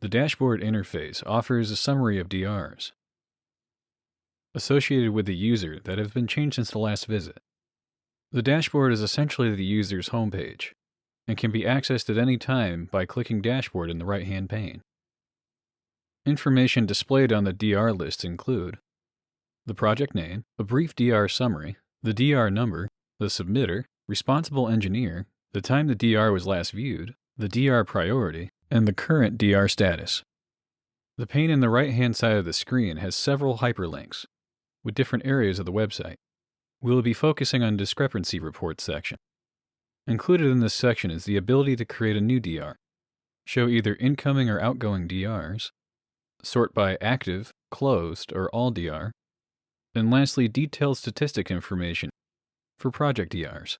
The dashboard interface offers a summary of DRs associated with the user that have been changed since the last visit. The dashboard is essentially the user's homepage and can be accessed at any time by clicking Dashboard in the right-hand pane. Information displayed on the DR list include the project name, a brief DR summary, the DR number, the submitter, responsible engineer, the time the DR was last viewed, the DR priority, and the current DR status. The pane in the right-hand side of the screen has several hyperlinks with different areas of the website. We will be focusing on discrepancy reports section. Included in this section is the ability to create a new DR, show either incoming or outgoing DRs, sort by active, closed, or all DR, and lastly, detailed statistic information for project DRs.